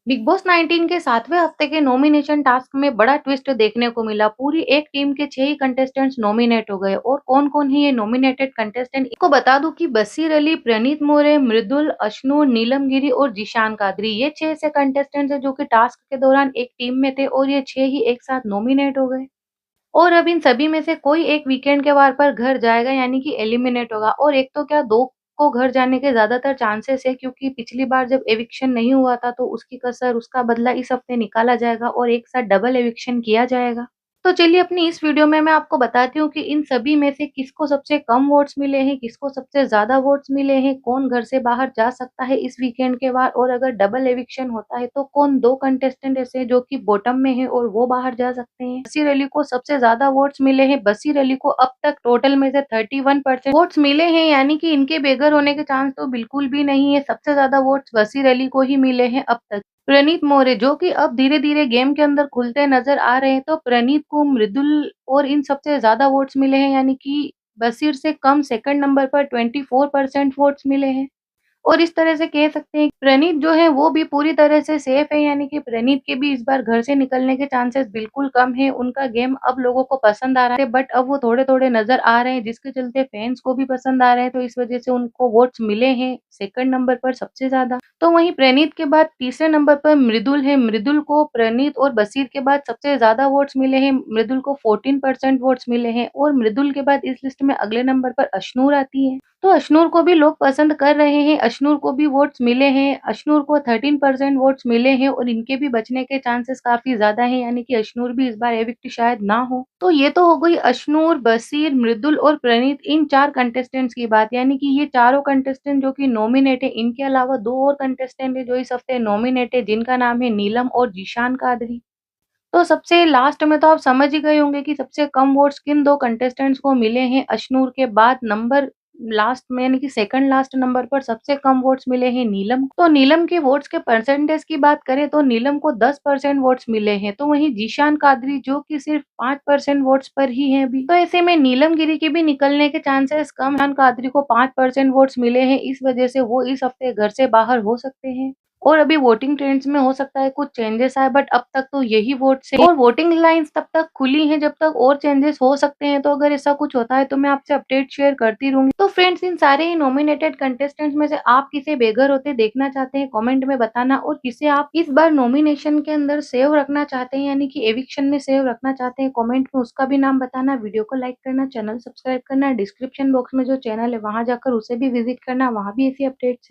Big boss 19 के 7वें हफ्ते के नॉमिनेशन टास्क में बड़ा ट्विस्ट देखने को मिला। पूरी एक टीम के 6 ही कंटेस्टेंट्स नॉमिनेट हो गए और कौन-कौन है ये नॉमिनेटेड कंटेस्टेंट आपको बता दूं कि बशीर अली, प्रणीत मोरे, मृदुल, अशनूर, नीलम गिरी और जीशान कादरी ये 6 ऐसे कंटेस्टेंट्स हैं जो कि टास्क के दौरान एक टीम में थे और ये 6 ही एक साथ नॉमिनेट हो गए। और अब इन सभी में से कोई एक वीकेंड के वार पर घर जाएगा यानी कि एलिमिनेट होगा और एक तो क्या 2 को घर जाने के ज़्यादातर चांसेस है क्योंकि पिछली बार जब एविक्शन नहीं हुआ था तो उसकी कसर, उसका बदला इस हफ्ते निकाला जाएगा और एक साथ डबल एविक्शन किया जाएगा। तो चलिए अपनी इस वीडियो में मैं आपको बताती हूँ कि इन सभी में से किसको सबसे कम वोट्स मिले हैं, किसको सबसे ज़्यादा वोट्स मिले हैं, कौन घर से बाहर जा सकता है इस वीकेंड के बाद और अगर डबल एविक्शन होता है तो कौन 2 कंटेस्टेंट ऐसे हैं जो कि बॉटम में हैं और वो बाहर जा सकते हैं। बशीर अली को सबसे ज़्यादा वोट्स मिले हैं। बशीर अली को अब तक टोटल में से 31% वोट्स मिले हैं यानी कि इनके बेघर होने के चांस तो बिल्कुल भी नहीं है। सबसे ज़्यादा वोट्स बशीर अली को ही मिले हैं अब तक। प्रणीत मोरे जो कि अब धीरे-धीरे गेम के अंदर खुलते नज़र आ रहे हैं, तो प्रणीत को मृदुल और इन सबसे ज़्यादा वोट्स मिले हैं यानी कि बशीर से कम सेकंड नंबर पर 24% वोट्स मिले हैं। और इस तरह से कह सकते हैं प्रणीत जो है वो भी पूरी तरह से सेफ है यानी कि प्रणीत के भी इस बार घर से निकलने के चांसेस बिल्कुल कम है। उनका गेम अब लोगों को पसंद आ रहा है बट अब वो थोड़े-थोड़े नज़र आ रहे हैं जिसके चलते फैन्स को भी पसंद आ रहे हैं तो इस वज़ह से उनको वोट्स मिले हैं सेकंड नंबर पर सबसे ज़्यादा। तो वहीं प्रणीत के बाद तीसरे नंबर पर मृदुल है। मृदुल को प्रणीत और बशीर के बाद सबसे ज़्यादा वोट्स मिले हैं। मृदुल को 14% वोट्स मिले हैं और मृदुल के बाद इस लिस्ट में अगले नंबर पर अशनूर आती है। तो अशनूर को भी लोग पसंद कर रहे हैं, अशनूर को भी वोट्स मिले हैं, अशनूर को 13% वोट्स मिले हैं और इनके भी बचने के चांसेस काफ़ी ज़्यादा हैं, यानी कि अशनूर भी इस बार एविक्ट शायद ना हो। तो ये तो हो गई अशनूर, बशीर, मृदुल और प्रणीत इन 4 कंटेस्टेंट्स की बात, यानी कि ये चारों कंटेस्टेंट जो कि नॉमिनेट है, इनके अलावा 2 और कंटेस्टेंट है जो इस हफ्ते नॉमिनेट है, जिनका नाम है नीलम और जीशान कादरी। तो सबसे लास्ट में तो आप समझ ही गए होंगे कि सबसे कम वोट्स किन 2 कंटेस्टेंट्स को मिले हैं। अशनूर के बाद नंबर लास्ट में यानी कि सेकंड लास्ट नंबर पर सबसे कम वोट्स मिले हैं नीलम को। तो नीलम के वोट्स के परसेंटेज की बात करें तो नीलम को 10% वोट्स मिले हैं। तो वहीं जीशान कादरी जो कि सिर्फ 5% वोट्स पर ही हैं अभी। तो ऐसे में नीलम गिरी के भी निकलने के चांसेस कम हैं। जीशान कादरी को 5% वोट्स मिले हैं। इस वजह से वो इस हफ्ते घर से बाहर हो सकते हैं। और अभी वोटिंग ट्रेंड्स में हो सकता है कुछ चेंजेस आए बट अब तक तो यही वोट्स हैं और वोटिंग लाइन्स तब तक खुली हैं जब तक और चेंजेस हो सकते हैं। तो अगर ऐसा कुछ होता है तो मैं आपसे अपडेट शेयर करती रहूँगी। तो फ्रेंड्स इन सारे ही नॉमिनेटेड कंटेस्टेंट्स में से आप किसे बेघर होते देखना चाहते हैं कमेंट में बताना और किसे आप इस बार नॉमिनेशन के अंदर सेव रखना चाहते हैं यानी कि एविक्शन में सेव रखना चाहते हैं कमेंट में उसका भी नाम बताना। वीडियो को लाइक करना, चैनल सब्सक्राइब करना, डिस्क्रिप्शन बॉक्स में जो चैनल है वहाँ जाकर उसे भी विजिट करना, वहाँ भी ऐसी अपडेट्स